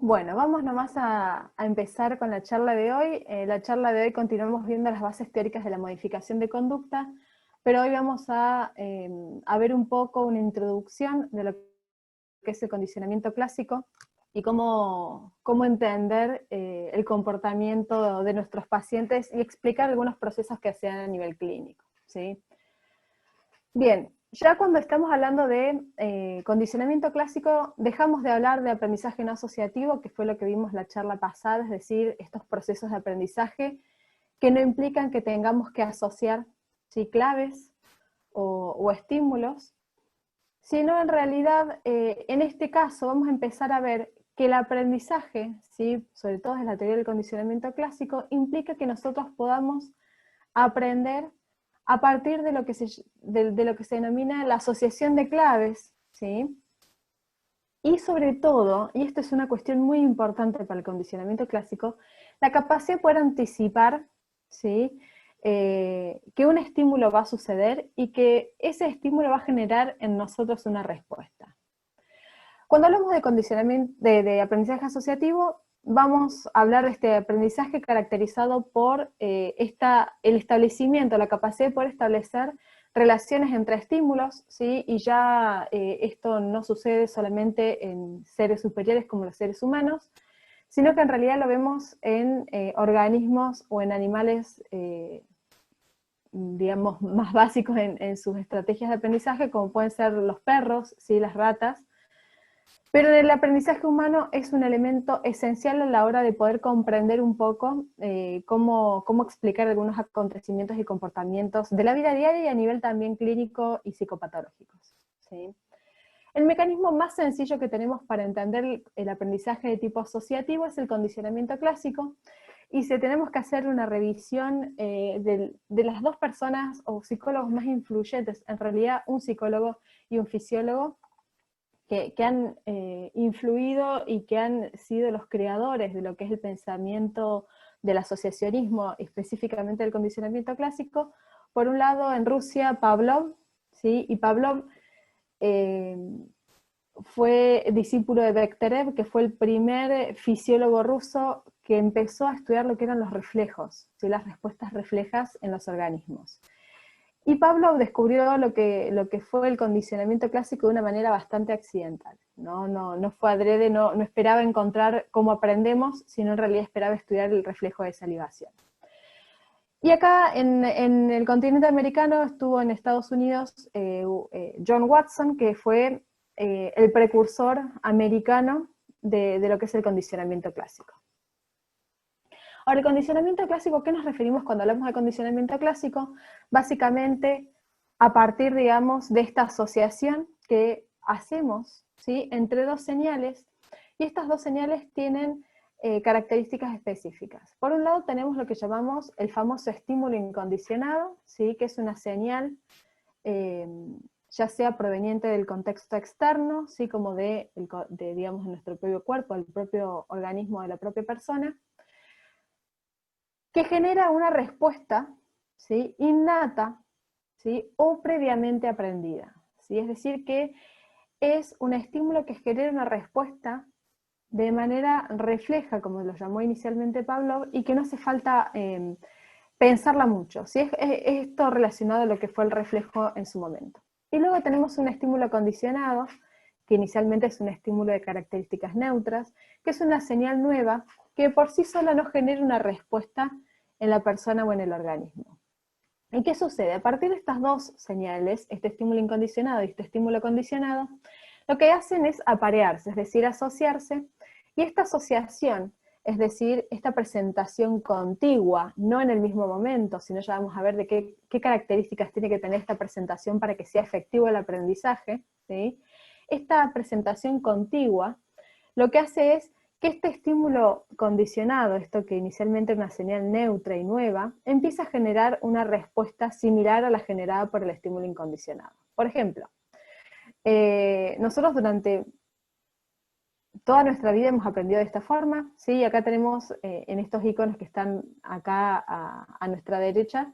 Bueno, vamos nomás a empezar con la charla de hoy. La charla de hoy continuamos viendo las bases teóricas de la modificación de conducta, pero hoy vamos a ver un poco una introducción de lo que es el condicionamiento clásico y cómo entender el comportamiento de nuestros pacientes y explicar algunos procesos que se dan a nivel clínico, ¿sí? Bien, ya cuando estamos hablando de condicionamiento clásico, dejamos de hablar de aprendizaje no asociativo, que fue lo que vimos la charla pasada, es decir, estos procesos de aprendizaje que no implican que tengamos que asociar, ¿sí?, claves o estímulos, sino en realidad, en este caso, vamos a empezar a ver que el aprendizaje, ¿sí?, sobre todo en la teoría del condicionamiento clásico, implica que nosotros podamos aprender a partir de lo que se denomina la asociación de claves, ¿sí? Y sobre todo, y esto es una cuestión muy importante para el condicionamiento clásico, la capacidad de poder anticipar, ¿sí?, que un estímulo va a suceder y que ese estímulo va a generar en nosotros una respuesta. Cuando hablamos de condicionamiento, de aprendizaje asociativo, vamos a hablar de este aprendizaje caracterizado por el establecimiento, la capacidad de poder establecer relaciones entre estímulos, ¿sí? Y ya esto no sucede solamente en seres superiores como los seres humanos, sino que en realidad lo vemos en organismos o en animales, digamos, más básicos en sus estrategias de aprendizaje, como pueden ser los perros, ¿sí?, las ratas. Pero el aprendizaje humano es un elemento esencial a la hora de poder comprender un poco cómo explicar algunos acontecimientos y comportamientos de la vida diaria y a nivel también clínico y psicopatológicos, ¿sí? El mecanismo más sencillo que tenemos para entender el aprendizaje de tipo asociativo es el condicionamiento clásico, y si tenemos que hacer una revisión de las dos personas o psicólogos más influyentes, en realidad un psicólogo y un fisiólogo, que han influido y que han sido los creadores de lo que es el pensamiento del asociacionismo, específicamente del condicionamiento clásico. Por un lado, en Rusia, Pavlov, ¿sí? Y Pavlov eh, fue discípulo de Bekhterev, que fue el primer fisiólogo ruso que empezó a estudiar lo que eran los reflejos, ¿sí?, las respuestas reflejas en los organismos. Y Pavlov descubrió lo que fue el condicionamiento clásico de una manera bastante accidental. No fue adrede, no esperaba encontrar cómo aprendemos, sino en realidad esperaba estudiar el reflejo de salivación. Y acá en el continente americano estuvo en Estados Unidos John Watson, que fue el precursor americano de lo que es el condicionamiento clásico. Ahora, el condicionamiento clásico, ¿qué nos referimos cuando hablamos de condicionamiento clásico? Básicamente, a partir, digamos, de esta asociación que hacemos, ¿sí?, entre dos señales, y estas dos señales tienen características específicas. Por un lado tenemos lo que llamamos el famoso estímulo incondicionado, ¿sí?, que es una señal ya sea proveniente del contexto externo, ¿sí?, como digamos, nuestro propio cuerpo, el propio organismo de la propia persona, que genera una respuesta, ¿sí?, innata, ¿sí?, o previamente aprendida, ¿sí? Es decir, que es un estímulo que genera una respuesta de manera refleja, como lo llamó inicialmente Pavlov, y que no hace falta pensarla mucho, ¿sí? Es esto relacionado a lo que fue el reflejo en su momento. Y luego tenemos un estímulo condicionado, que inicialmente es un estímulo de características neutras, que es una señal nueva que por sí sola no genera una respuesta en la persona o en el organismo. ¿Y qué sucede? A partir de estas dos señales, este estímulo incondicionado y este estímulo condicionado, lo que hacen es aparearse, es decir, asociarse, y esta asociación, es decir, esta presentación contigua, no en el mismo momento, sino ya vamos a ver de qué características tiene que tener esta presentación para que sea efectivo el aprendizaje, ¿sí? Esta presentación contigua lo que hace es que este estímulo condicionado, esto que inicialmente era una señal neutra y nueva, empieza a generar una respuesta similar a la generada por el estímulo incondicionado. Por ejemplo, nosotros durante toda nuestra vida hemos aprendido de esta forma, ¿sí? Acá tenemos en estos iconos que están acá a nuestra derecha,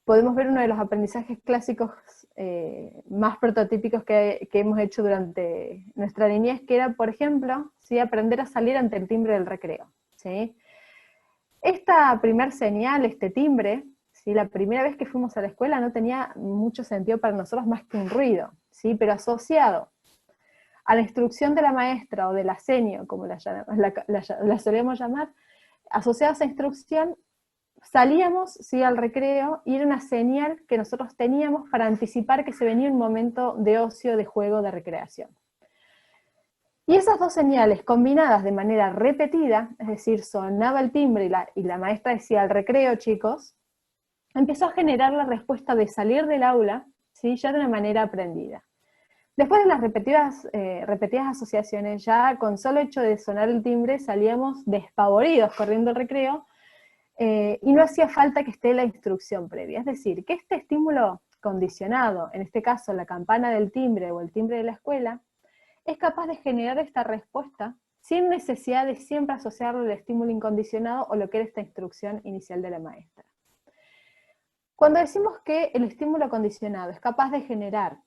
podemos ver uno de los aprendizajes clásicos más prototípicos que hemos hecho durante nuestra niñez, que era, por ejemplo, ¿sí? Aprender a salir ante el timbre del recreo, ¿sí? Esta primer señal, este timbre, ¿sí? La primera vez que fuimos a la escuela no tenía mucho sentido para nosotros más que un ruido, ¿sí? Pero asociado a la instrucción de la maestra o de la senio, como la solemos llamar, asociado a esa instrucción, salíamos, ¿sí? Al recreo, y era una señal que nosotros teníamos para anticipar que se venía un momento de ocio, de juego, de recreación. Y esas dos señales combinadas de manera repetida, es decir, sonaba el timbre y la maestra decía al recreo, chicos, empezó a generar la respuesta de salir del aula, ¿sí? Ya de una manera aprendida. Después de las repetidas asociaciones, ya con solo hecho de sonar el timbre salíamos despavoridos corriendo al recreo, y no hacía falta que esté la instrucción previa. Es decir, que este estímulo condicionado, en este caso la campana del timbre o el timbre de la escuela, es capaz de generar esta respuesta sin necesidad de siempre asociarlo al estímulo incondicionado o lo que era esta instrucción inicial de la maestra. Cuando decimos que el estímulo condicionado es capaz de generar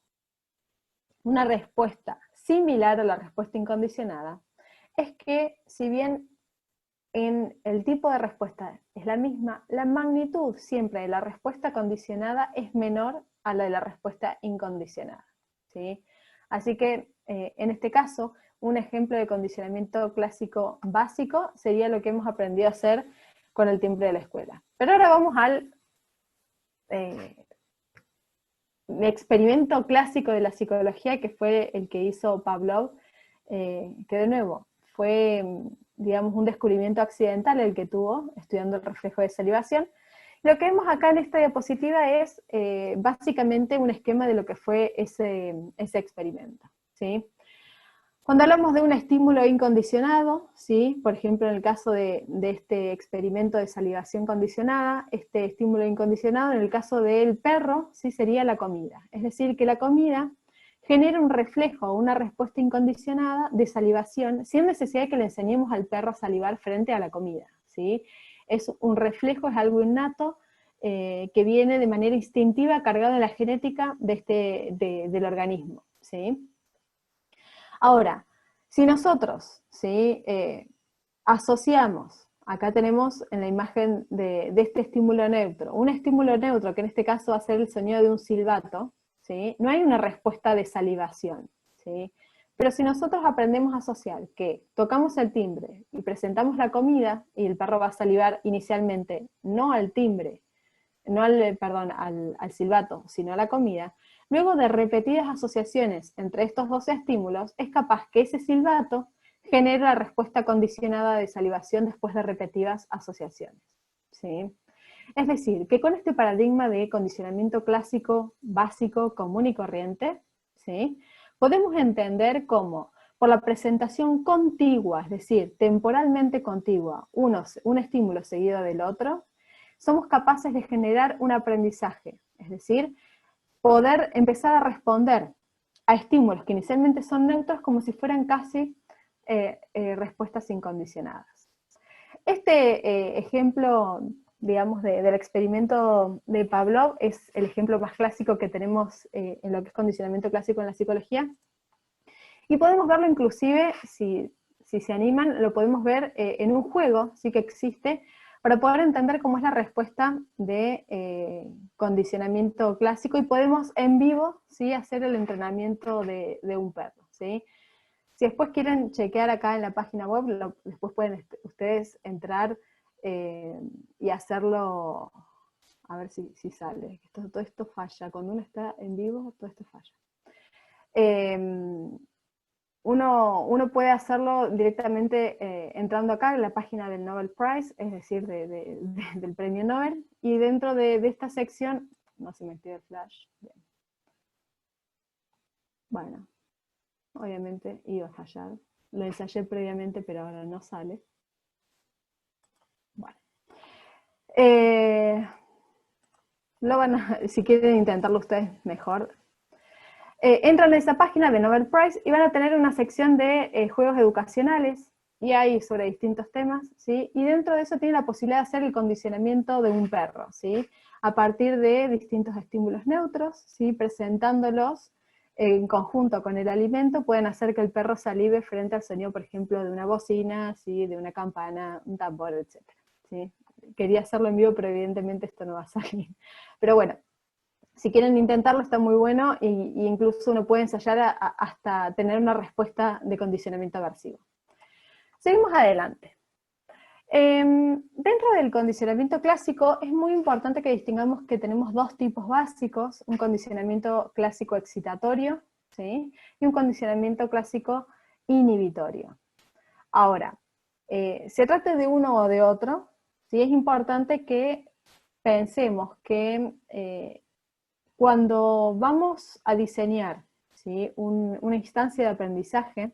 una respuesta similar a la respuesta incondicionada, es que si bien en el tipo de respuesta es la misma, la magnitud siempre de la respuesta condicionada es menor a la de la respuesta incondicionada, ¿sí? Así que en este caso, un ejemplo de condicionamiento clásico básico sería lo que hemos aprendido a hacer con el timbre de la escuela. Pero ahora vamos al experimento clásico de la psicología, que fue el que hizo Pavlov, que de nuevo fue, digamos, un descubrimiento accidental el que tuvo, estudiando el reflejo de salivación. Lo que vemos acá en esta diapositiva es básicamente un esquema de lo que fue ese experimento, ¿sí? Cuando hablamos de un estímulo incondicionado, ¿sí? Por ejemplo, en el caso de este experimento de salivación condicionada, este estímulo incondicionado, en el caso del perro, ¿sí? Sería la comida. Es decir, que la comida genera un reflejo, una respuesta incondicionada de salivación, sin necesidad de que le enseñemos al perro a salivar frente a la comida, ¿sí? Es un reflejo, es algo innato, que viene de manera instintiva, cargado en la genética del organismo, ¿sí? Ahora, si nosotros, ¿sí? Asociamos, acá tenemos en la imagen de este estímulo neutro, un estímulo neutro que en este caso va a ser el sonido de un silbato, ¿sí? No hay una respuesta de salivación, ¿sí? Pero si nosotros aprendemos a asociar que tocamos el timbre y presentamos la comida, y el perro va a salivar inicialmente no al timbre, no al silbato, sino a la comida, luego de repetidas asociaciones entre estos dos estímulos, es capaz que ese silbato genere la respuesta condicionada de salivación después de repetidas asociaciones, ¿sí? Es decir, que con este paradigma de condicionamiento clásico, básico, común y corriente, ¿sí? Podemos entender cómo, por la presentación contigua, es decir, temporalmente contigua, un estímulo seguido del otro, somos capaces de generar un aprendizaje, es decir, poder empezar a responder a estímulos que inicialmente son neutros como si fueran casi respuestas incondicionadas. Este ejemplo, digamos, del experimento de Pavlov es el ejemplo más clásico que tenemos en lo que es condicionamiento clásico en la psicología, y podemos verlo inclusive, si se animan, lo podemos ver en un juego, sí que existe, para poder entender cómo es la respuesta de condicionamiento clásico, y podemos en vivo, ¿sí? Hacer el entrenamiento de un perro, ¿sí? Si después quieren chequear acá en la página web, después pueden ustedes entrar y hacerlo, a ver si sale. Todo esto falla, cuando uno está en vivo, todo esto falla. Uno puede hacerlo directamente entrando acá en la página del Nobel Prize, es decir, del premio Nobel, y dentro de esta sección, no se me pide el flash, bien. Bueno, obviamente iba a fallar, lo ensayé previamente, pero ahora no sale. Bueno. Si quieren intentarlo ustedes, mejor. Entran en esa página de Nobel Prize y van a tener una sección de juegos educacionales, y hay sobre distintos temas, ¿sí? Y dentro de eso tienen la posibilidad de hacer el condicionamiento de un perro, ¿sí? a partir de distintos estímulos neutros, ¿sí? Presentándolos en conjunto con el alimento, pueden hacer que el perro salive frente al sonido, por ejemplo, de una bocina, ¿sí? De una campana, un tambor, etc. ¿Sí? Quería hacerlo en vivo, pero evidentemente esto no va a salir. Pero bueno, si quieren intentarlo está muy bueno, y incluso uno puede ensayar hasta tener una respuesta de condicionamiento aversivo. Seguimos adelante. Dentro del condicionamiento clásico es muy importante que distingamos que tenemos dos tipos básicos, un condicionamiento clásico excitatorio, ¿sí? Y un condicionamiento clásico inhibitorio. Ahora, se trate de uno o de otro, ¿sí? Es importante que pensemos que cuando vamos a diseñar, ¿sí? Una instancia de aprendizaje,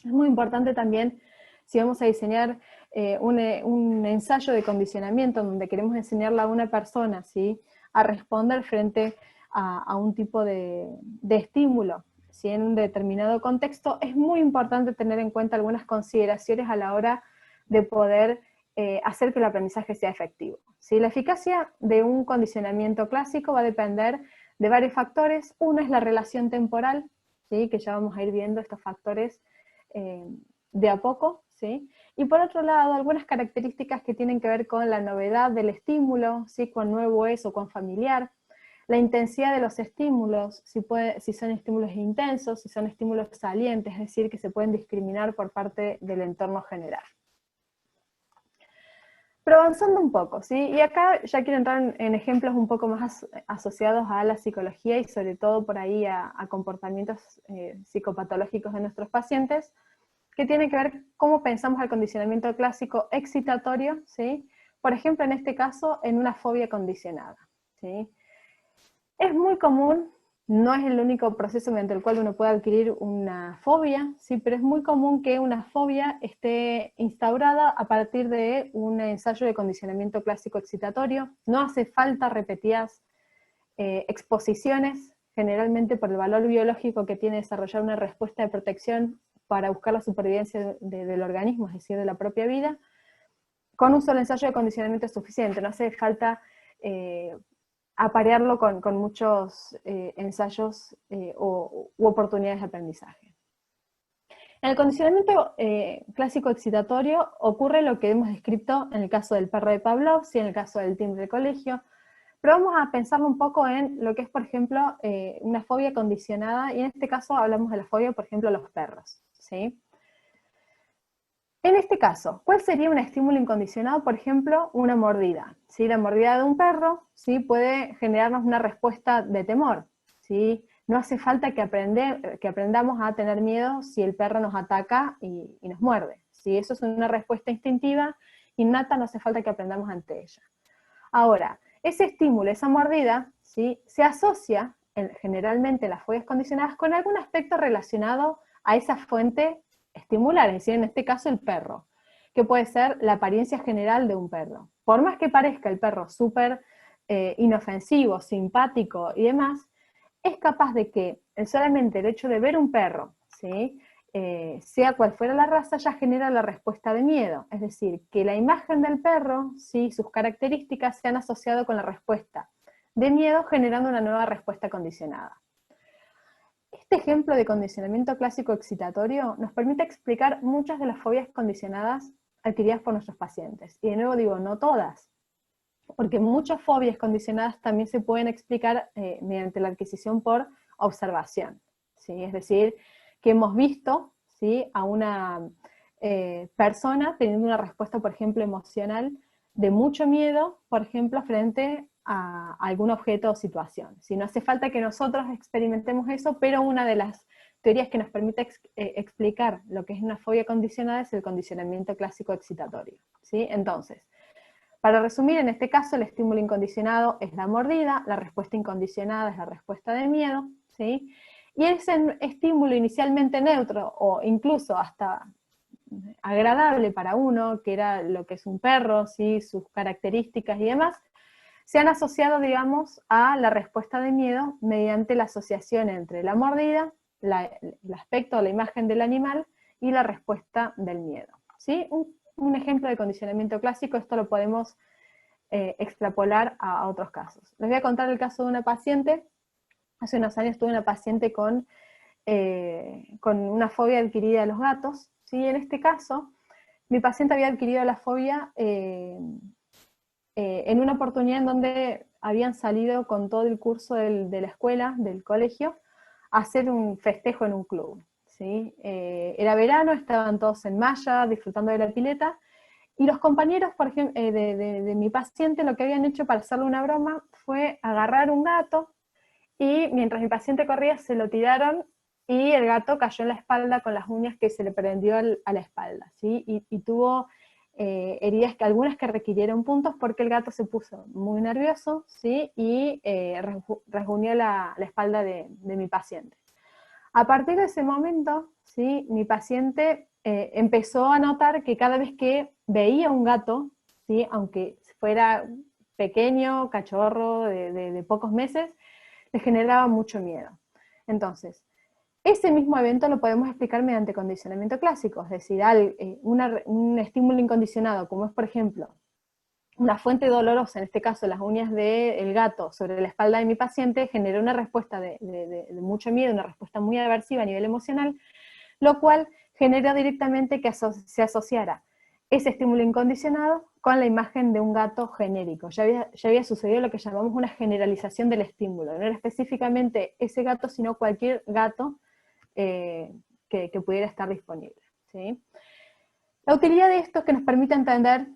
es muy importante también, si vamos a diseñar un ensayo de condicionamiento donde queremos enseñarle a una persona, ¿sí? A responder frente a un tipo de estímulo, ¿sí? En un determinado contexto, es muy importante tener en cuenta algunas consideraciones a la hora de poder hacer que el aprendizaje sea efectivo, ¿sí? La eficacia de un condicionamiento clásico va a depender de varios factores. Uno es la relación temporal, ¿sí? Que ya vamos a ir viendo estos factores de a poco, ¿sí? Y por otro lado, algunas características que tienen que ver con la novedad del estímulo, ¿sí? Cuán nuevo es o cuán familiar, la intensidad de los estímulos, si son estímulos intensos, si son estímulos salientes, es decir, que se pueden discriminar por parte del entorno general. Pero avanzando un poco, ¿sí? Y acá ya quiero entrar en ejemplos un poco más asociados a la psicología y sobre todo por ahí a comportamientos psicopatológicos de nuestros pacientes, que tiene que ver cómo pensamos el condicionamiento clásico excitatorio, ¿sí? Por ejemplo, en este caso, en una fobia condicionada, ¿sí? Es muy común, no es el único proceso mediante el cual uno puede adquirir una fobia, ¿sí? Pero es muy común que una fobia esté instaurada a partir de un ensayo de condicionamiento clásico excitatorio. No hace falta repetidas exposiciones, generalmente por el valor biológico que tiene desarrollar una respuesta de protección para buscar la supervivencia del organismo, es decir, de la propia vida. Con un solo ensayo de condicionamiento es suficiente, no hace falta aparearlo con muchos ensayos u oportunidades de aprendizaje. En el condicionamiento clásico excitatorio ocurre lo que hemos descrito en el caso del perro de Pavlov, sí, en el caso del timbre de colegio, pero vamos a pensarlo un poco en lo que es, por ejemplo, una fobia condicionada, y en este caso hablamos de la fobia, por ejemplo, a los perros, ¿sí? En este caso, ¿cuál sería un estímulo incondicionado? Por ejemplo, una mordida, ¿sí? La mordida de un perro, ¿sí? Puede generarnos una respuesta de temor, ¿sí? No hace falta que aprendamos a tener miedo si el perro nos ataca y nos muerde, ¿sí? Eso es una respuesta instintiva, innata, no hace falta que aprendamos ante ella. Ahora, ese estímulo, esa mordida, ¿sí? Se asocia generalmente en las fobias condicionadas con algún aspecto relacionado a esa fuente estimular, es decir, en este caso el perro, que puede ser la apariencia general de un perro. Por más que parezca el perro súper inofensivo, simpático y demás, es capaz de que solamente el hecho de ver un perro, ¿sí? Sea cual fuera la raza, ya genera la respuesta de miedo. Es decir, que la imagen del perro, ¿sí? Sus características se han asociado con la respuesta de miedo, generando una nueva respuesta condicionada. Este ejemplo de condicionamiento clásico excitatorio nos permite explicar muchas de las fobias condicionadas adquiridas por nuestros pacientes. Y de nuevo digo, no todas, porque muchas fobias condicionadas también se pueden explicar mediante la adquisición por observación, ¿sí? Es decir, que hemos visto, ¿sí? A una persona teniendo una respuesta, por ejemplo, emocional de mucho miedo, por ejemplo, frente a algún objeto o situación. ¿Sí? No hace falta que nosotros experimentemos eso, pero una de las teorías que nos permite explicar lo que es una fobia condicionada es el condicionamiento clásico excitatorio, ¿sí? Entonces, para resumir, en este caso el estímulo incondicionado es la mordida, la respuesta incondicionada es la respuesta de miedo, ¿sí? Y ese estímulo inicialmente neutro o incluso hasta agradable para uno, que era lo que es un perro, ¿sí? Sus características y demás, se han asociado, digamos, a la respuesta de miedo mediante la asociación entre la mordida, el aspecto o la imagen del animal y la respuesta del miedo, ¿sí? Un ejemplo de condicionamiento clásico, esto lo podemos extrapolar a otros casos. Les voy a contar el caso de una paciente. Hace unos años tuve una paciente con una fobia adquirida de los gatos, ¿sí? En este caso, mi paciente había adquirido la fobia en una oportunidad en donde habían salido con todo el curso de la escuela, del colegio, a hacer un festejo en un club, ¿sí? Era verano, estaban todos en malla, disfrutando de la pileta, y los compañeros, por ejemplo, de mi paciente, lo que habían hecho para hacerle una broma fue agarrar un gato, y mientras mi paciente corría se lo tiraron, y el gato cayó en la espalda con las uñas que se le prendió a la espalda, ¿sí? Y tuvo heridas, algunas que requirieron puntos porque el gato se puso muy nervioso, ¿sí? Y rasguñó la espalda de mi paciente. A partir de ese momento, ¿sí? Mi paciente empezó a notar que cada vez que veía un gato, ¿sí? Aunque fuera pequeño, cachorro, de pocos meses, le generaba mucho miedo. Entonces, ese mismo evento lo podemos explicar mediante condicionamiento clásico, es decir, un estímulo incondicionado, como es, por ejemplo, una fuente dolorosa, en este caso las uñas del gato sobre la espalda de mi paciente, generó una respuesta de mucho miedo, una respuesta muy aversiva a nivel emocional, lo cual generó directamente que se asociara ese estímulo incondicionado con la imagen de un gato genérico. Ya había sucedido lo que llamamos una generalización del estímulo, no era específicamente ese gato, sino cualquier gato que pudiera estar disponible, ¿sí? La utilidad de esto es que nos permite entender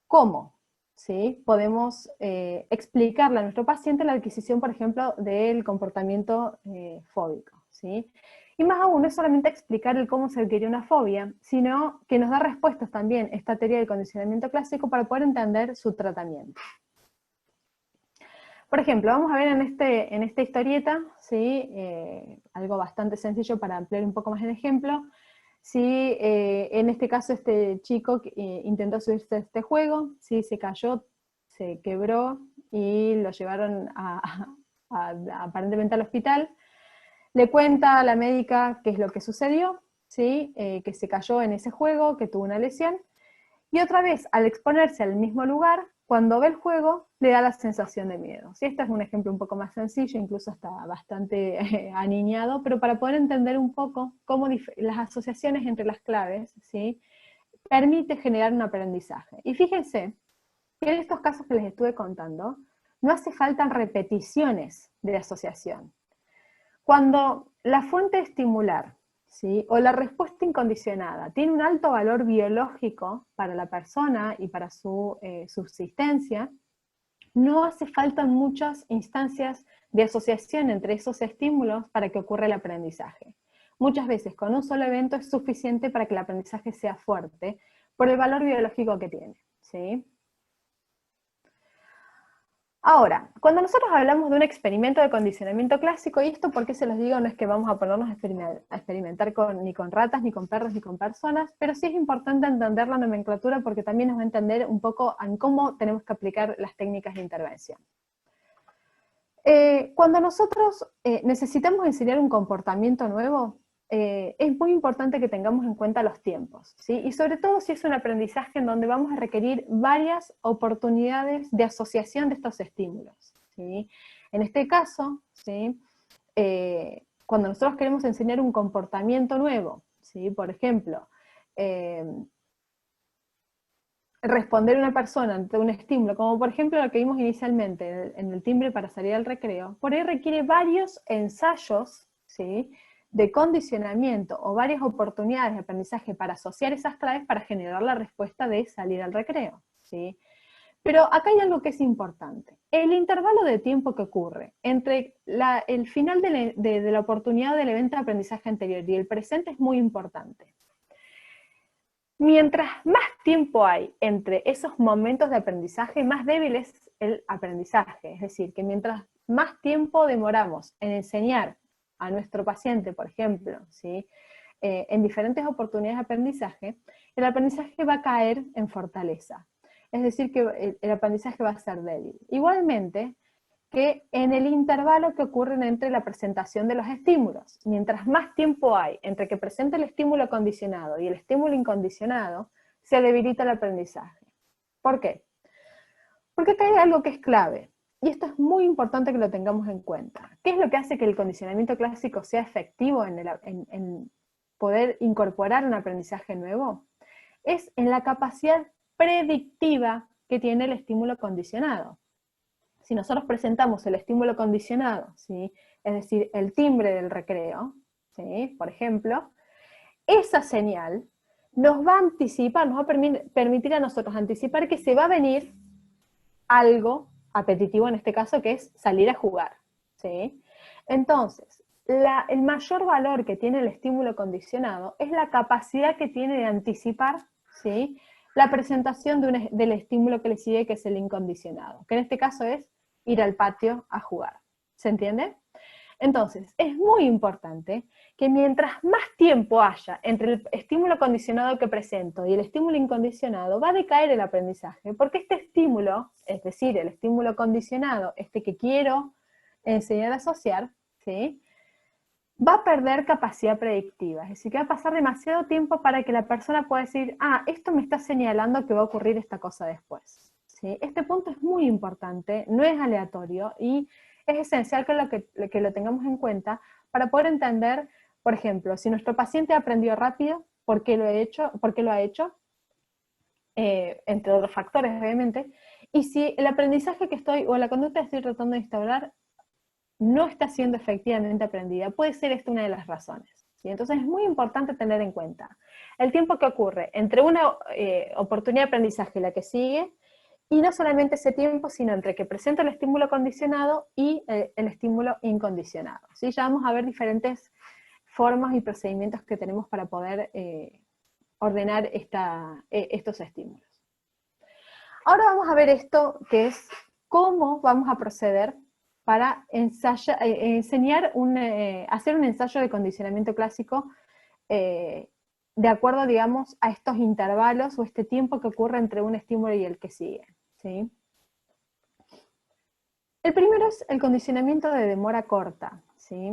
cómo, ¿sí? Podemos explicarle a nuestro paciente la adquisición, por ejemplo, del comportamiento fóbico, ¿sí? Y más aún, no es solamente explicar el cómo se adquiere una fobia, sino que nos da respuestas también esta teoría del condicionamiento clásico para poder entender su tratamiento. Por ejemplo, vamos a ver en esta historieta, ¿sí? Algo bastante sencillo para ampliar un poco más el ejemplo. ¿Sí? En este caso este chico intentó subirse a este juego, ¿sí? Se cayó, se quebró y lo llevaron aparentemente al hospital. Le cuenta a la médica qué es lo que sucedió, ¿sí? Que se cayó en ese juego, que tuvo una lesión, y otra vez, al exponerse al mismo lugar, cuando ve el juego, le da la sensación de miedo. ¿Sí? Este es un ejemplo un poco más sencillo, incluso está bastante aniñado, pero para poder entender un poco cómo las asociaciones entre las claves, ¿sí? Permite generar un aprendizaje. Y fíjense que en estos casos que les estuve contando, no hace falta repeticiones de asociación. Cuando la fuente estimular, ¿sí? O la respuesta incondicionada tiene un alto valor biológico para la persona y para su subsistencia, no hace falta muchas instancias de asociación entre esos estímulos para que ocurra el aprendizaje. Muchas veces con un solo evento es suficiente para que el aprendizaje sea fuerte por el valor biológico que tiene, ¿sí? Ahora, cuando nosotros hablamos de un experimento de condicionamiento clásico, y esto por qué se los digo, no es que vamos a ponernos a experimentar ni con ratas, ni con perros, ni con personas, pero sí es importante entender la nomenclatura porque también nos va a entender un poco en cómo tenemos que aplicar las técnicas de intervención. Cuando nosotros necesitamos enseñar un comportamiento nuevo, es muy importante que tengamos en cuenta los tiempos, ¿sí? Y sobre todo si es un aprendizaje en donde vamos a requerir varias oportunidades de asociación de estos estímulos, ¿sí? En este caso, ¿sí? Cuando nosotros queremos enseñar un comportamiento nuevo, ¿sí? Por ejemplo, responder a una persona ante un estímulo, como por ejemplo lo que vimos inicialmente en el timbre para salir al recreo, por ahí requiere varios ensayos, ¿sí? De condicionamiento o varias oportunidades de aprendizaje para asociar esas claves para generar la respuesta de salir al recreo, ¿sí? Pero acá hay algo que es importante. El intervalo de tiempo que ocurre entre el final de la oportunidad del evento de aprendizaje anterior y el presente es muy importante. Mientras más tiempo hay entre esos momentos de aprendizaje, más débil es el aprendizaje. Es decir, que mientras más tiempo demoramos en enseñar a nuestro paciente, por ejemplo, ¿sí? En diferentes oportunidades de aprendizaje, el aprendizaje va a caer en fortaleza. Es decir, que el aprendizaje va a ser débil. Igualmente, que en el intervalo que ocurre entre la presentación de los estímulos. Mientras más tiempo hay entre que presenta el estímulo condicionado y el estímulo incondicionado, se debilita el aprendizaje. ¿Por qué? Porque acá hay algo que es clave, y esto es muy importante que lo tengamos en cuenta. ¿Qué es lo que hace que el condicionamiento clásico sea efectivo en poder incorporar un aprendizaje nuevo? Es en la capacidad predictiva que tiene el estímulo condicionado. Si nosotros presentamos el estímulo condicionado, ¿sí? Es decir, el timbre del recreo, ¿sí? Por ejemplo, esa señal nos va a anticipar, nos va a permitir a nosotros anticipar que se va a venir algo apetitivo en este caso, que es salir a jugar, ¿sí? Entonces, el mayor valor que tiene el estímulo condicionado es la capacidad que tiene de anticipar, ¿sí?, la presentación del estímulo que le sigue, que es el incondicionado, que en este caso es ir al patio a jugar. ¿Se entiende? Entonces, es muy importante que mientras más tiempo haya entre el estímulo condicionado que presento y el estímulo incondicionado, va a decaer el aprendizaje, porque este estímulo, es decir, el estímulo condicionado, este que quiero enseñar a asociar, ¿sí?, va a perder capacidad predictiva, es decir, que va a pasar demasiado tiempo para que la persona pueda decir, ah, esto me está señalando que va a ocurrir esta cosa después, ¿sí? Este punto es muy importante, no es aleatorio, y es esencial que lo tengamos en cuenta para poder entender, por ejemplo, si nuestro paciente aprendió rápido, ¿por qué lo ha hecho? Entre otros factores, obviamente, y si el aprendizaje o la conducta que estoy tratando de instaurar no está siendo efectivamente aprendida, puede ser esta una de las razones, ¿sí? Entonces es muy importante tener en cuenta el tiempo que ocurre entre una oportunidad de aprendizaje y la que sigue, y no solamente ese tiempo, sino entre que presento el estímulo condicionado y el estímulo incondicionado, ¿sí? Ya vamos a ver diferentes formas y procedimientos que tenemos para poder ordenar estos estímulos. Ahora vamos a ver esto, que es cómo vamos a proceder para hacer un ensayo de condicionamiento clásico de acuerdo, digamos, a estos intervalos o este tiempo que ocurre entre un estímulo y el que sigue, ¿sí? El primero es el condicionamiento de demora corta, ¿sí?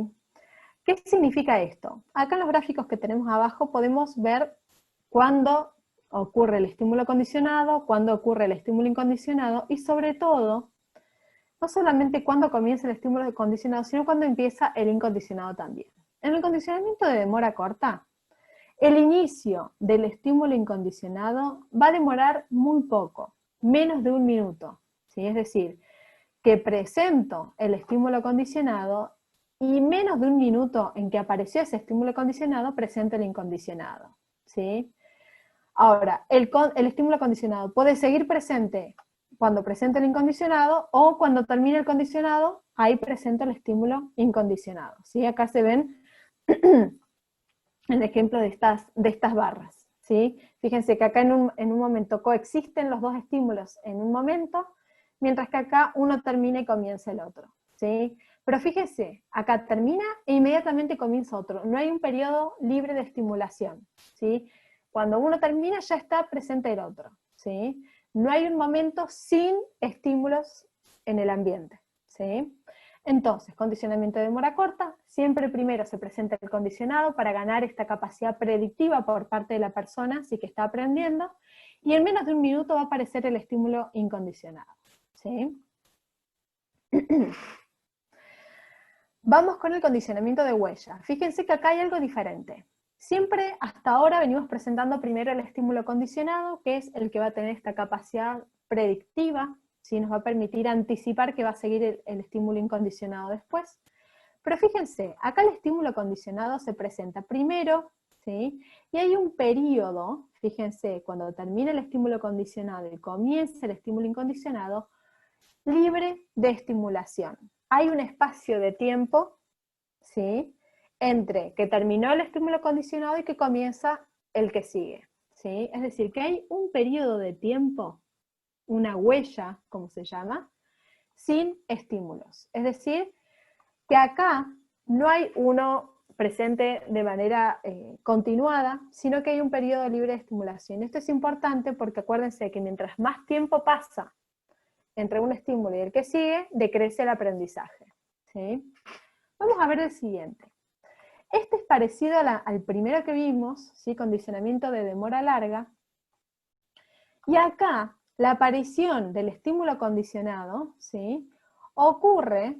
¿Qué significa esto? Acá en los gráficos que tenemos abajo podemos ver cuándo ocurre el estímulo condicionado, cuándo ocurre el estímulo incondicionado, y sobre todo, no solamente cuándo comienza el estímulo condicionado, sino cuándo empieza el incondicionado también. En el condicionamiento de demora corta, el inicio del estímulo incondicionado va a demorar muy poco, menos de 1 minuto, ¿sí? Es decir, que presento el estímulo condicionado y menos de 1 minuto en que apareció ese estímulo condicionado, presento el incondicionado, ¿sí? Ahora, el estímulo condicionado puede seguir presente cuando presento el incondicionado, o cuando termine el condicionado, ahí presento el estímulo incondicionado, ¿sí? Acá se ven el ejemplo de estas barras, ¿sí? Fíjense que acá en un momento coexisten los dos estímulos en un momento, mientras que acá uno termina y comienza el otro, ¿sí? Pero fíjense, acá termina e inmediatamente comienza otro, no hay un periodo libre de estimulación, ¿sí? Cuando uno termina ya está presente el otro, ¿sí? No hay un momento sin estímulos en el ambiente, ¿sí? Entonces, condicionamiento de demora corta, siempre primero se presenta el condicionado para ganar esta capacidad predictiva por parte de la persona, sí que está aprendiendo, y en menos de 1 minuto va a aparecer el estímulo incondicionado, ¿sí? Vamos con el condicionamiento de huella. Fíjense que acá hay algo diferente. Siempre hasta ahora venimos presentando primero el estímulo condicionado, que es el que va a tener esta capacidad predictiva, ¿sí? Nos va a permitir anticipar que va a seguir el estímulo incondicionado después. Pero fíjense, acá el estímulo condicionado se presenta primero, ¿sí? Y hay un periodo, fíjense, cuando termina el estímulo condicionado y comienza el estímulo incondicionado, libre de estimulación. Hay un espacio de tiempo, ¿sí?, entre que terminó el estímulo condicionado y que comienza el que sigue, ¿sí? Es decir, que hay un periodo de tiempo, una huella, como se llama, sin estímulos. Es decir, que acá no hay uno presente de manera continuada, sino que hay un periodo libre de estimulación. Esto es importante porque acuérdense que mientras más tiempo pasa entre un estímulo y el que sigue, decrece el aprendizaje, ¿sí? Vamos a ver el siguiente. Este es parecido al primero que vimos, ¿sí? Condicionamiento de demora larga. Y acá la aparición del estímulo condicionado, ¿sí?, ocurre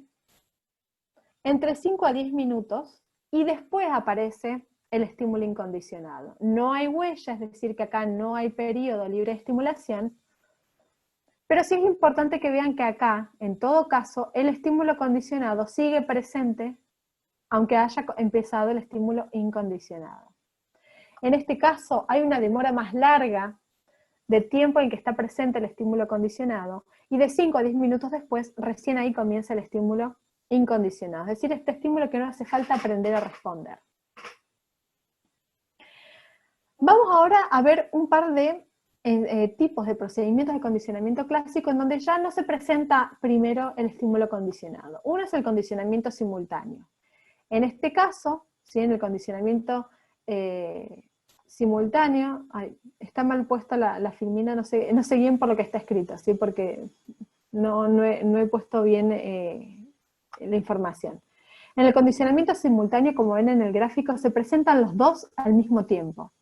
entre 5 a 10 minutos y después aparece el estímulo incondicionado. No hay huella, es decir, que acá no hay periodo libre de estimulación, pero sí es importante que vean que acá, en todo caso, el estímulo condicionado sigue presente aunque haya empezado el estímulo incondicionado. En este caso hay una demora más larga de tiempo en que está presente el estímulo condicionado, y de 5 a 10 minutos después, recién ahí comienza el estímulo incondicionado, es decir, este estímulo que no hace falta aprender a responder. Vamos ahora a ver un par de tipos de procedimientos de condicionamiento clásico en donde ya no se presenta primero el estímulo condicionado. Uno es el condicionamiento simultáneo. En este caso, ¿sí?, en el condicionamiento simultáneo, está mal puesta la filmina, no sé bien por lo que está escrito, ¿sí?, porque no he puesto bien la información. En el condicionamiento simultáneo, como ven en el gráfico, se presentan los dos al mismo tiempo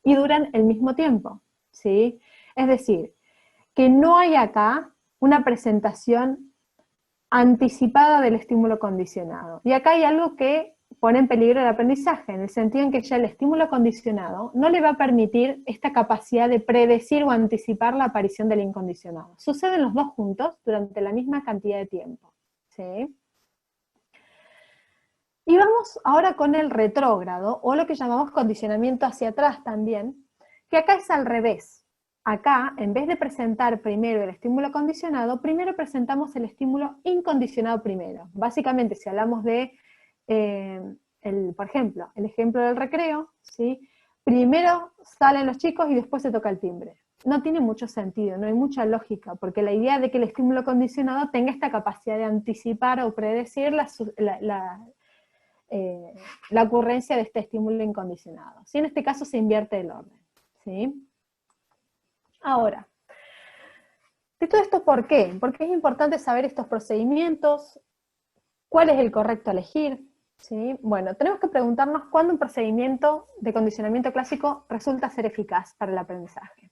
y duran el mismo tiempo, ¿sí? Es decir, que no hay acá una presentación anticipada del estímulo condicionado. Y acá hay algo que pone en peligro el aprendizaje, en el sentido en que ya el estímulo condicionado no le va a permitir esta capacidad de predecir o anticipar la aparición del incondicionado. Suceden los dos juntos durante la misma cantidad de tiempo, ¿sí? Y vamos ahora con el retrógrado, o lo que llamamos condicionamiento hacia atrás también, que acá es al revés. Acá, en vez de presentar primero el estímulo condicionado, primero presentamos el estímulo incondicionado primero. Básicamente, si hablamos de, por ejemplo, el ejemplo del recreo, ¿sí?, primero salen los chicos y después se toca el timbre. No tiene mucho sentido, no hay mucha lógica, porque la idea de que el estímulo condicionado tenga esta capacidad de anticipar o predecir la ocurrencia de este estímulo incondicionado. ¿Sí? En este caso se invierte el orden, ¿sí? Ahora, de todo esto, ¿por qué? Porque es importante saber estos procedimientos, cuál es el correcto a elegir, ¿sí? Bueno, tenemos que preguntarnos cuándo un procedimiento de condicionamiento clásico resulta ser eficaz para el aprendizaje.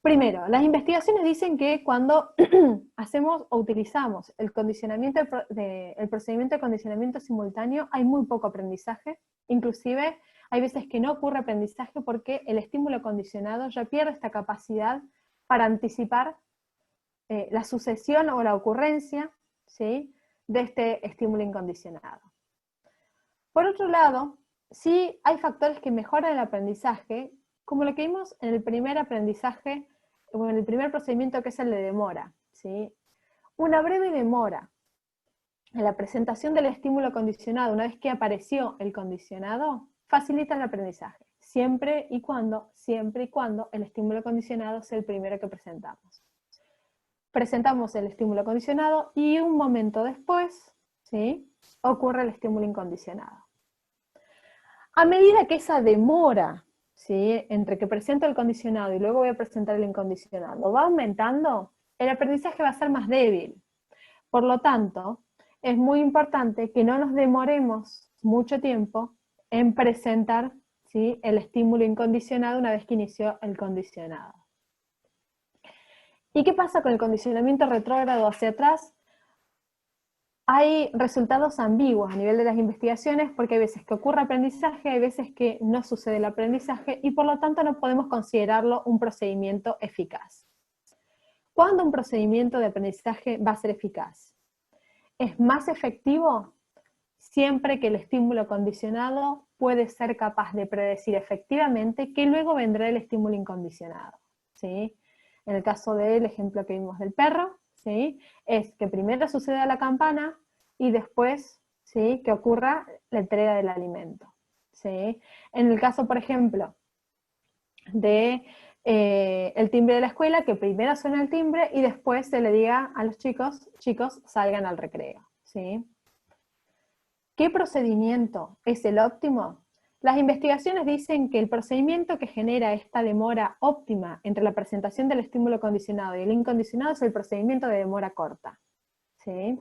Primero, las investigaciones dicen que cuando hacemos o utilizamos el procedimiento de condicionamiento simultáneo, hay muy poco aprendizaje. Inclusive hay veces que no ocurre aprendizaje porque el estímulo condicionado ya pierde esta capacidad para anticipar la sucesión o la ocurrencia, ¿sí?, de este estímulo incondicionado. Por otro lado, sí hay factores que mejoran el aprendizaje, como lo que vimos en el primer aprendizaje, o en el primer procedimiento, que es el de demora, ¿sí? Una breve demora en la presentación del estímulo condicionado, una vez que apareció el condicionado, facilita el aprendizaje, siempre y cuando el estímulo condicionado sea el primero que presentamos. Presentamos el estímulo condicionado y un momento después, ¿sí?, ocurre el estímulo incondicionado. A medida que esa demora, ¿sí?, entre que presento el condicionado y luego voy a presentar el incondicionado, va aumentando, el aprendizaje va a ser más débil. Por lo tanto, es muy importante que no nos demoremos mucho tiempo en presentar, ¿sí?, el estímulo incondicionado una vez que inició el condicionado. ¿Y qué pasa con el condicionamiento retrógrado hacia atrás? Hay resultados ambiguos a nivel de las investigaciones, porque hay veces que ocurre aprendizaje, hay veces que no sucede el aprendizaje, y por lo tanto no podemos considerarlo un procedimiento eficaz. ¿Cuándo un procedimiento de aprendizaje va a ser eficaz? Es más efectivo siempre que el estímulo condicionado puede ser capaz de predecir efectivamente que luego vendrá el estímulo incondicionado, ¿sí? En el caso del ejemplo que vimos del perro, ¿sí?, es que primero suceda la campana y después, ¿sí?, que ocurra la entrega del alimento, ¿sí? En el caso, por ejemplo, de el timbre de la escuela, que primero suena el timbre y después se le diga a los chicos, salgan al recreo, ¿sí? ¿Qué procedimiento es el óptimo? Las investigaciones dicen que el procedimiento que genera esta demora óptima entre la presentación del estímulo condicionado y el incondicionado es el procedimiento de demora corta, ¿sí?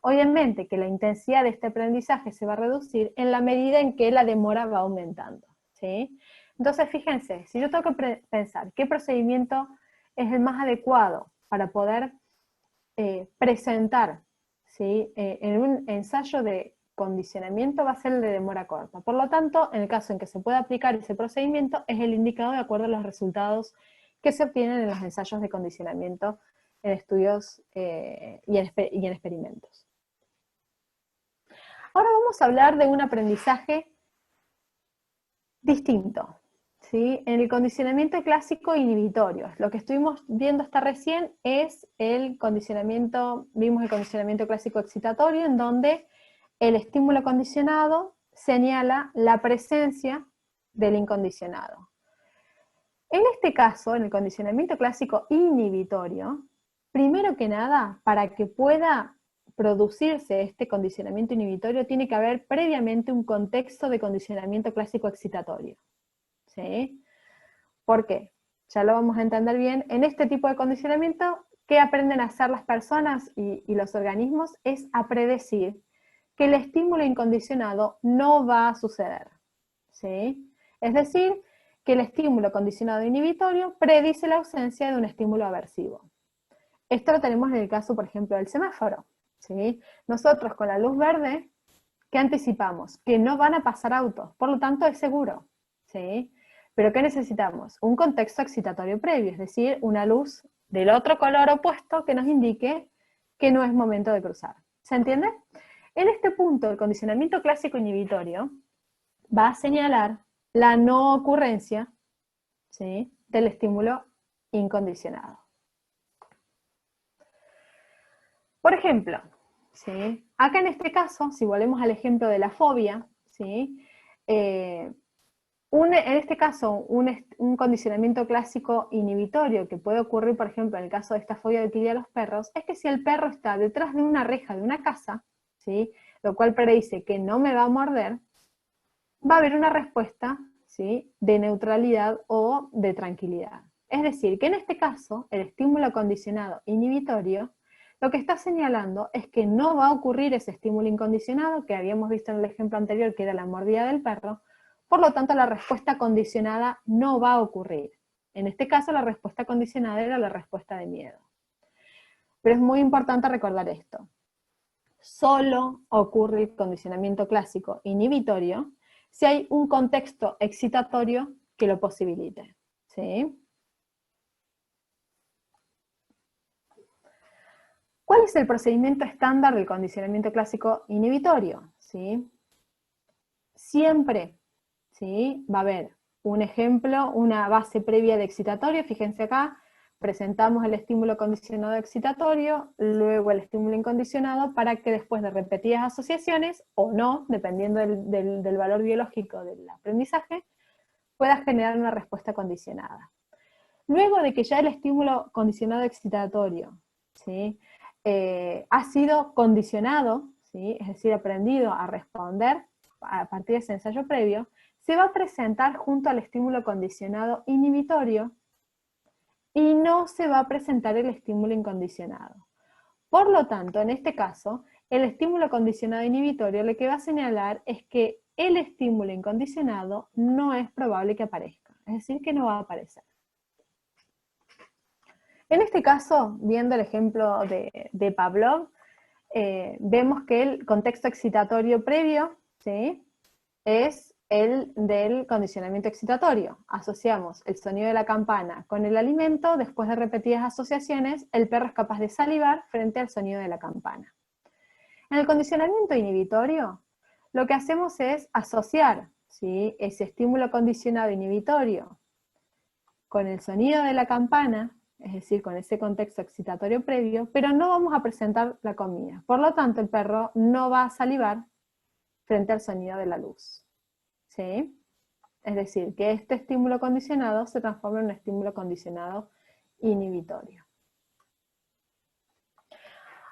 Obviamente que la intensidad de este aprendizaje se va a reducir en la medida en que la demora va aumentando, ¿sí? Entonces, fíjense, si yo tengo que pensar qué procedimiento es el más adecuado para poder presentar, ¿sí? En un ensayo de condicionamiento va a ser el de demora corta. Por lo tanto, en el caso en que se pueda aplicar ese procedimiento, es el indicado de acuerdo a los resultados que se obtienen en los ensayos de condicionamiento en estudios y en experimentos. Ahora vamos a hablar de un aprendizaje distinto, ¿sí? En el condicionamiento clásico inhibitorio. Lo que estuvimos viendo hasta recién es el condicionamiento, vimos el condicionamiento clásico excitatorio, en donde el estímulo condicionado señala la presencia del incondicionado. En este caso, en el condicionamiento clásico inhibitorio, primero que nada, para que pueda producirse este condicionamiento inhibitorio, tiene que haber previamente un contexto de condicionamiento clásico excitatorio. ¿Sí? ¿Por qué? Ya lo vamos a entender bien. En este tipo de condicionamiento, ¿qué aprenden a hacer las personas y los organismos? Es a predecir que el estímulo incondicionado no va a suceder. ¿Sí? Es decir, que el estímulo condicionado inhibitorio predice la ausencia de un estímulo aversivo. Esto lo tenemos en el caso, por ejemplo, del semáforo. ¿Sí? Nosotros con la luz verde, ¿qué anticipamos? Que no van a pasar autos, por lo tanto es seguro. ¿Sí? Pero ¿qué necesitamos? Un contexto excitatorio previo, es decir, una luz del otro color opuesto que nos indique que no es momento de cruzar. ¿Se entiende? En este punto, el condicionamiento clásico inhibitorio va a señalar la no ocurrencia, ¿sí?, del estímulo incondicionado. Por ejemplo, ¿sí?, acá en este caso, si volvemos al ejemplo de la fobia, ¿sí?, en este caso, un condicionamiento clásico inhibitorio que puede ocurrir, por ejemplo, en el caso de esta fobia de tiria a los perros, es que si el perro está detrás de una reja de una casa, ¿sí?, lo cual predice que no me va a morder, va a haber una respuesta, ¿sí?, de neutralidad o de tranquilidad. Es decir, que en este caso, el estímulo condicionado inhibitorio, lo que está señalando es que no va a ocurrir ese estímulo incondicionado que habíamos visto en el ejemplo anterior, que era la mordida del perro, por lo tanto la respuesta condicionada no va a ocurrir. En este caso la respuesta condicionada era la respuesta de miedo. Pero es muy importante recordar esto. Solo ocurre el condicionamiento clásico inhibitorio si hay un contexto excitatorio que lo posibilite. ¿Sí? ¿Cuál es el procedimiento estándar del condicionamiento clásico inhibitorio? ¿Sí? Siempre, ¿sí?, va a haber un ejemplo, una base previa de excitatorio. Fíjense acá, presentamos el estímulo condicionado excitatorio, luego el estímulo incondicionado, para que después de repetidas asociaciones, o no, dependiendo del valor biológico del aprendizaje, pueda generar una respuesta condicionada. Luego de que ya el estímulo condicionado excitatorio, ¿sí?, ha sido condicionado, ¿sí?, es decir, aprendido a responder a partir de ese ensayo previo, se va a presentar junto al estímulo condicionado inhibitorio y no se va a presentar el estímulo incondicionado. Por lo tanto, en este caso, el estímulo condicionado inhibitorio lo que va a señalar es que el estímulo incondicionado no es probable que aparezca, es decir, que no va a aparecer. En este caso, viendo el ejemplo de Pavlov, vemos que el contexto excitatorio previo, ¿sí?, es el del condicionamiento excitatorio. Asociamos el sonido de la campana con el alimento, después de repetidas asociaciones, el perro es capaz de salivar frente al sonido de la campana. En el condicionamiento inhibitorio, lo que hacemos es asociar, ¿sí?, ese estímulo condicionado inhibitorio con el sonido de la campana, es decir, con ese contexto excitatorio previo, pero no vamos a presentar la comida. Por lo tanto, el perro no va a salivar frente al sonido de la luz. ¿Sí? Es decir, que este estímulo condicionado se transforma en un estímulo condicionado inhibitorio.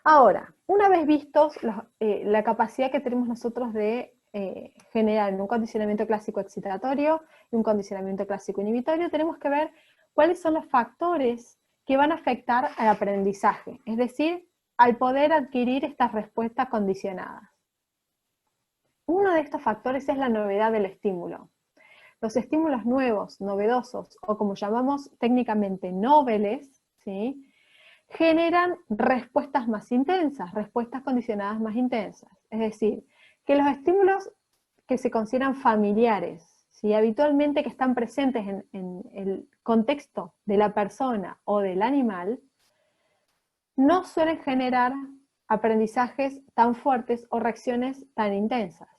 Ahora, una vez vistos la capacidad que tenemos nosotros de generar un condicionamiento clásico excitatorio y un condicionamiento clásico inhibitorio, tenemos que ver cuáles son los factores que van a afectar al aprendizaje, es decir, al poder adquirir estas respuestas condicionadas. Uno de estos factores es la novedad del estímulo. Los estímulos nuevos, novedosos, o como llamamos técnicamente noveles, ¿sí?, generan respuestas más intensas, respuestas condicionadas más intensas. Es decir, que los estímulos que se consideran familiares, ¿sí?, habitualmente que están presentes en el contexto de la persona o del animal, no suelen generar aprendizajes tan fuertes o reacciones tan intensas,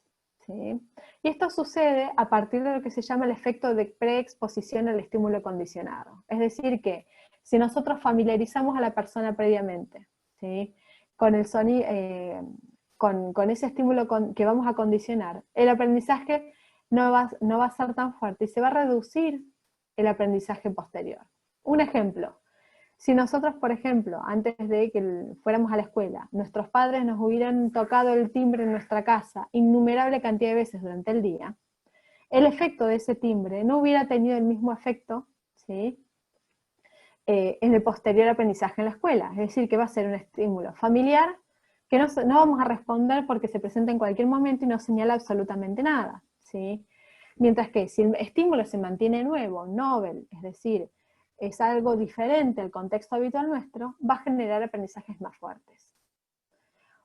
¿sí? Y esto sucede a partir de lo que se llama el efecto de preexposición al estímulo condicionado. Es decir, que si nosotros familiarizamos a la persona previamente, ¿sí?, con el sonido, con ese estímulo que vamos a condicionar, el aprendizaje no va a ser tan fuerte y se va a reducir el aprendizaje posterior. Un ejemplo: si nosotros, por ejemplo, antes de que fuéramos a la escuela, nuestros padres nos hubieran tocado el timbre en nuestra casa innumerable cantidad de veces durante el día, el efecto de ese timbre no hubiera tenido el mismo efecto, ¿sí?, en el posterior aprendizaje en la escuela. Es decir, que va a ser un estímulo familiar que no vamos a responder porque se presenta en cualquier momento y no señala absolutamente nada, ¿sí? Mientras que si el estímulo se mantiene nuevo, novel, es decir, es algo diferente al contexto habitual nuestro, va a generar aprendizajes más fuertes.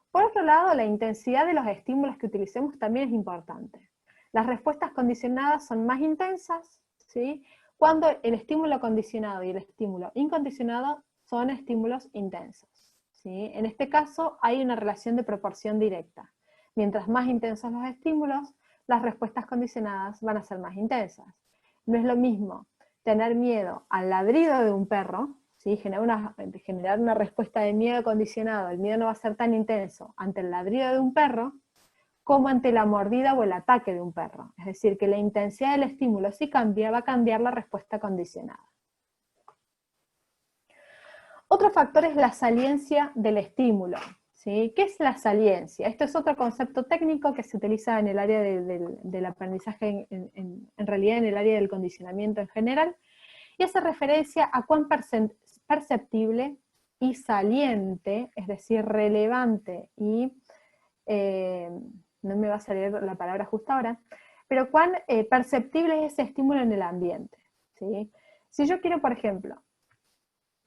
Por otro lado, la intensidad de los estímulos que utilicemos también es importante. Las respuestas condicionadas son más intensas, ¿sí?, cuando el estímulo condicionado y el estímulo incondicionado son estímulos intensos, ¿sí? En este caso hay una relación de proporción directa. Mientras más intensos los estímulos, las respuestas condicionadas van a ser más intensas. No es lo mismo tener miedo al ladrido de un perro, ¿sí?, generar una respuesta de miedo condicionado, el miedo no va a ser tan intenso ante el ladrido de un perro, como ante la mordida o el ataque de un perro. Es decir, que la intensidad del estímulo, si cambia, va a cambiar la respuesta condicionada. Otro factor es la saliencia del estímulo, ¿sí? ¿Qué es la saliencia? Esto es otro concepto técnico que se utiliza en el área del aprendizaje, en realidad en el área del condicionamiento en general, y hace referencia a cuán perceptible y saliente, es decir, relevante y no me va a salir la palabra justo ahora, pero cuán perceptible es ese estímulo en el ambiente, ¿sí? Si yo quiero, por ejemplo,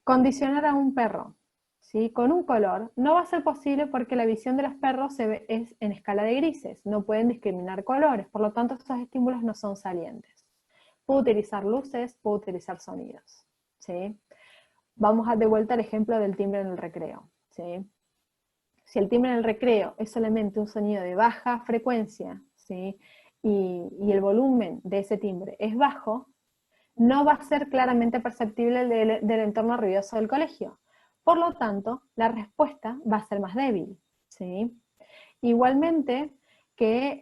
condicionar a un perro, ¿sí?, con un color, no va a ser posible porque la visión de los perros es en escala de grises, no pueden discriminar colores, por lo tanto esos estímulos no son salientes. Puedo utilizar luces, puedo utilizar sonidos, ¿sí? Vamos de vuelta al ejemplo del timbre en el recreo, ¿sí? Si el timbre en el recreo es solamente un sonido de baja frecuencia, ¿sí?, y el volumen de ese timbre es bajo, no va a ser claramente perceptible del entorno ruidoso del colegio. Por lo tanto, la respuesta va a ser más débil, ¿sí? Igualmente que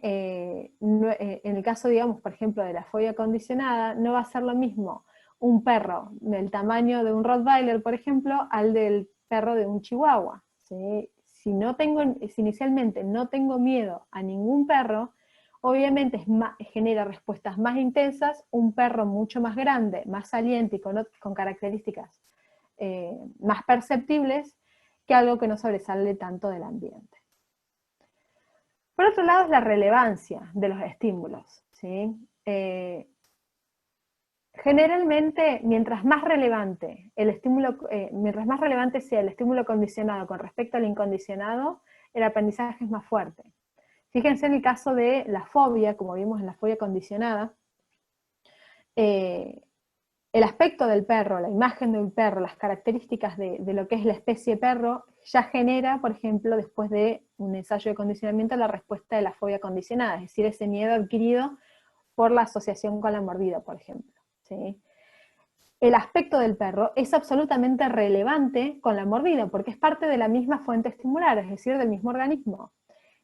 en el caso, digamos, por ejemplo, de la fobia condicionada, no va a ser lo mismo un perro del tamaño de un Rottweiler, por ejemplo, al del perro de un Chihuahua, ¿sí? Si inicialmente no tengo miedo a ningún perro, obviamente genera respuestas más intensas un perro mucho más grande, más saliente y con características más perceptibles que algo que no sobresale tanto del ambiente. Por otro lado es la relevancia de los estímulos, ¿sí? Generalmente, mientras más relevante sea el estímulo condicionado con respecto al incondicionado, el aprendizaje es más fuerte. Fíjense en el caso de la fobia, como vimos en la fobia condicionada, el aspecto del perro, la imagen del perro, las características de lo que es la especie perro, ya genera, por ejemplo, después de un ensayo de condicionamiento, la respuesta de la fobia condicionada, es decir, ese miedo adquirido por la asociación con la mordida, por ejemplo, ¿sí? El aspecto del perro es absolutamente relevante con la mordida, porque es parte de la misma fuente estimular, es decir, del mismo organismo.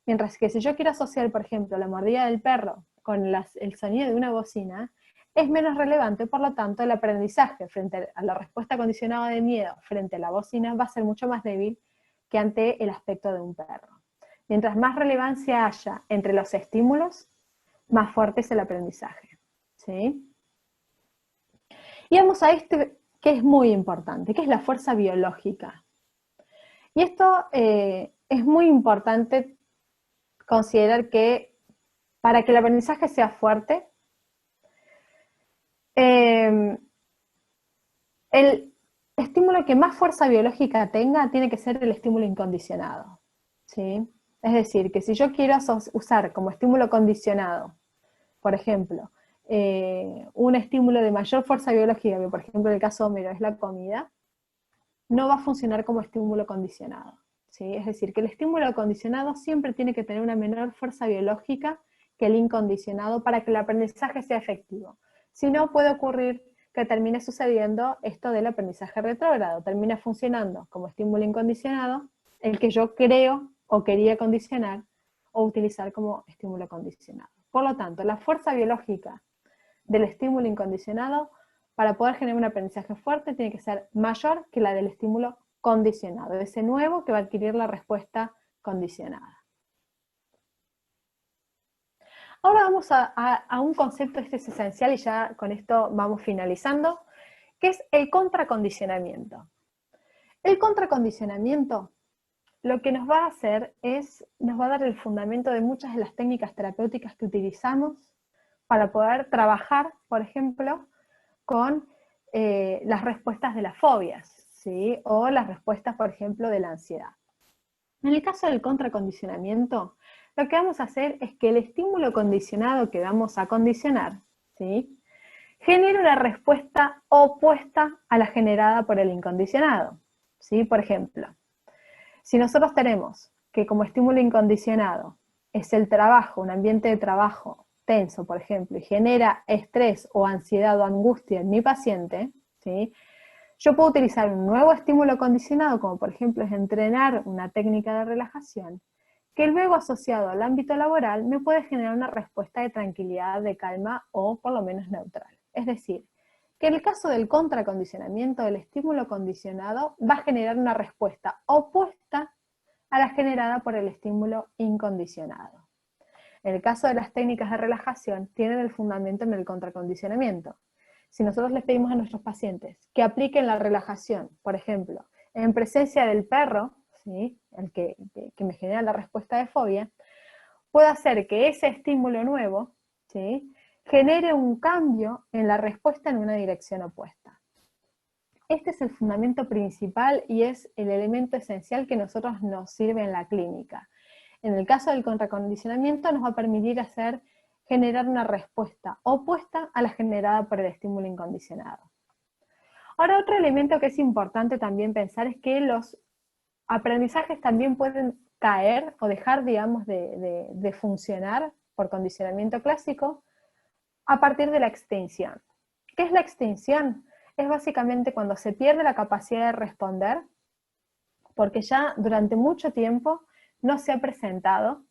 Mientras que si yo quiero asociar, por ejemplo, la mordida del perro con el sonido de una bocina, es menos relevante, por lo tanto, el aprendizaje frente a la respuesta condicionada de miedo frente a la bocina va a ser mucho más débil que ante el aspecto de un perro. Mientras más relevancia haya entre los estímulos, más fuerte es el aprendizaje, ¿sí? Y vamos a este que es muy importante, que es la fuerza biológica. Y esto es muy importante considerar que para que el aprendizaje sea fuerte, Eh, el estímulo que más fuerza biológica tenga tiene que ser el estímulo incondicionado, ¿sí? Es decir, que si yo quiero usar como estímulo condicionado, por ejemplo, un estímulo de mayor fuerza biológica, que por ejemplo en el caso de Homero es la comida, no va a funcionar como estímulo condicionado, ¿sí? Es decir, que el estímulo condicionado siempre tiene que tener una menor fuerza biológica que el incondicionado para que el aprendizaje sea efectivo. Si no, puede ocurrir que termine sucediendo esto del aprendizaje retrógrado, termina funcionando como estímulo incondicionado, el que yo creo o quería condicionar o utilizar como estímulo condicionado. Por lo tanto, la fuerza biológica del estímulo incondicionado para poder generar un aprendizaje fuerte tiene que ser mayor que la del estímulo condicionado, ese nuevo que va a adquirir la respuesta condicionada. Ahora vamos a un concepto, este es esencial y ya con esto vamos finalizando, que es el contracondicionamiento. El contracondicionamiento lo que nos va a hacer es, nos va a dar el fundamento de muchas de las técnicas terapéuticas que utilizamos para poder trabajar, por ejemplo, con las respuestas de las fobias, ¿sí? O las respuestas, por ejemplo, de la ansiedad. En el caso del contracondicionamiento, lo que vamos a hacer es que el estímulo condicionado que vamos a condicionar, ¿sí?, genera una respuesta opuesta a la generada por el incondicionado, ¿sí? Por ejemplo, si nosotros tenemos que como estímulo incondicionado es el trabajo, un ambiente de trabajo tenso, por ejemplo, y genera estrés o ansiedad o angustia en mi paciente, ¿sí?, yo puedo utilizar un nuevo estímulo condicionado, como por ejemplo es entrenar una técnica de relajación, que luego asociado al ámbito laboral me puede generar una respuesta de tranquilidad, de calma o por lo menos neutral. Es decir, que en el caso del contracondicionamiento, el estímulo condicionado va a generar una respuesta opuesta a la generada por el estímulo incondicionado. En el caso de las técnicas de relajación, tienen el fundamento en el contracondicionamiento. Si nosotros les pedimos a nuestros pacientes que apliquen la relajación, por ejemplo, en presencia del perro, ¿sí?, el que me genera la respuesta de fobia, puede hacer que ese estímulo nuevo, ¿sí?, genere un cambio en la respuesta en una dirección opuesta. Este es el fundamento principal y es el elemento esencial que a nosotros nos sirve en la clínica. En el caso del contracondicionamiento nos va a permitir generar una respuesta opuesta a la generada por el estímulo incondicionado. Ahora, otro elemento que es importante también pensar es que los aprendizajes también pueden caer o dejar, digamos, de funcionar por condicionamiento clásico a partir de la extinción. ¿Qué es la extinción? Es básicamente cuando se pierde la capacidad de responder, porque ya durante mucho tiempo no se ha presentado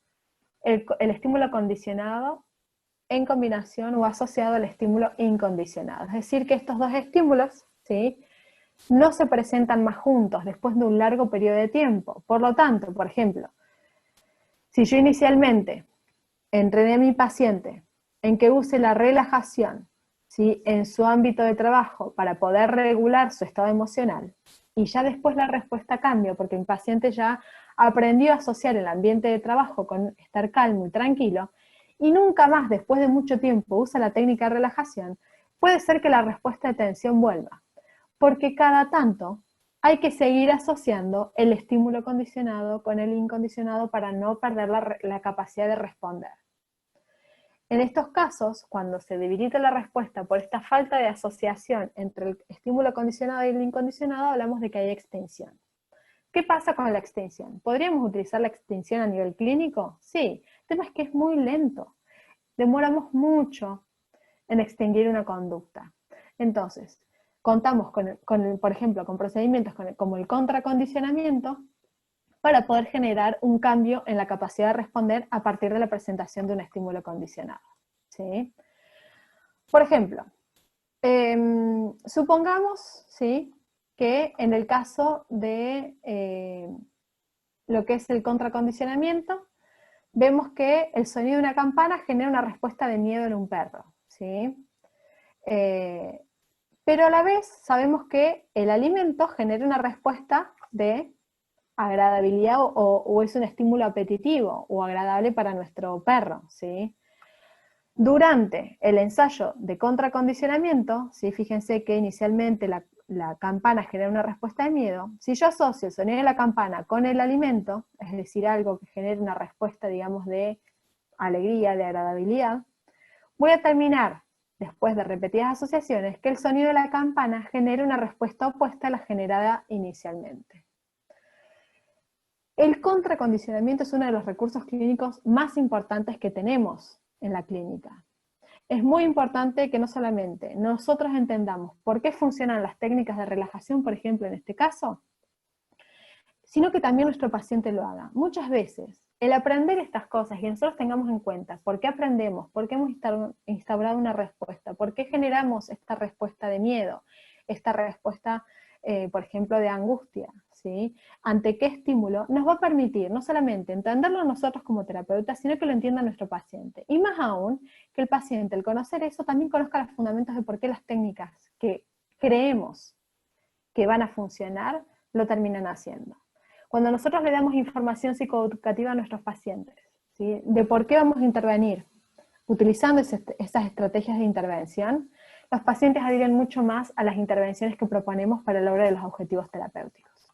el estímulo condicionado en combinación o asociado al estímulo incondicionado. Es decir, que estos dos estímulos, ¿sí?, no se presentan más juntos después de un largo periodo de tiempo. Por lo tanto, por ejemplo, si yo inicialmente entrené a mi paciente en que use la relajación, ¿sí?, en su ámbito de trabajo para poder regular su estado emocional, y ya después la respuesta cambia porque mi paciente ya aprendió a asociar el ambiente de trabajo con estar calmo y tranquilo, y nunca más después de mucho tiempo usa la técnica de relajación, puede ser que la respuesta de tensión vuelva, porque cada tanto hay que seguir asociando el estímulo condicionado con el incondicionado para no perder la capacidad de responder. En estos casos, cuando se debilita la respuesta por esta falta de asociación entre el estímulo condicionado y el incondicionado, hablamos de que hay extinción. ¿Qué pasa con la extinción? ¿Podríamos utilizar la extinción a nivel clínico? Sí, el tema es que es muy lento. Demoramos mucho en extinguir una conducta. Entonces, contamos por ejemplo, con procedimientos como el contracondicionamiento para poder generar un cambio en la capacidad de responder a partir de la presentación de un estímulo condicionado, ¿sí? Por ejemplo, supongamos, ¿sí?, que en el caso de lo que es el contracondicionamiento, vemos que el sonido de una campana genera una respuesta de miedo en un perro, ¿sí? Pero a la vez sabemos que el alimento genera una respuesta de agradabilidad o es un estímulo apetitivo o agradable para nuestro perro, ¿sí? Durante el ensayo de contracondicionamiento, ¿sí? Fíjense que inicialmente la campana genera una respuesta de miedo. Si yo asocio el sonido de la campana con el alimento, es decir, algo que genere una respuesta, digamos, de alegría, de agradabilidad, voy a terminar, después de repetidas asociaciones, que el sonido de la campana genere una respuesta opuesta a la generada inicialmente. El contracondicionamiento es uno de los recursos clínicos más importantes que tenemos en la clínica. Es muy importante que no solamente nosotros entendamos por qué funcionan las técnicas de relajación, por ejemplo, en este caso, sino que también nuestro paciente lo haga. Muchas veces, el aprender estas cosas y nosotros tengamos en cuenta por qué aprendemos, por qué hemos instaurado una respuesta, por qué generamos esta respuesta de miedo, esta respuesta, por ejemplo, de angustia, ¿sí? Ante qué estímulo, nos va a permitir no solamente entenderlo nosotros como terapeutas, sino que lo entienda nuestro paciente. Y más aún, que el paciente, al conocer eso, también conozca los fundamentos de por qué las técnicas que creemos que van a funcionar, lo terminan haciendo. Cuando nosotros le damos información psicoeducativa a nuestros pacientes, ¿sí? De por qué vamos a intervenir, utilizando esas estrategias de intervención, los pacientes adhieren mucho más a las intervenciones que proponemos para el logro de los objetivos terapéuticos.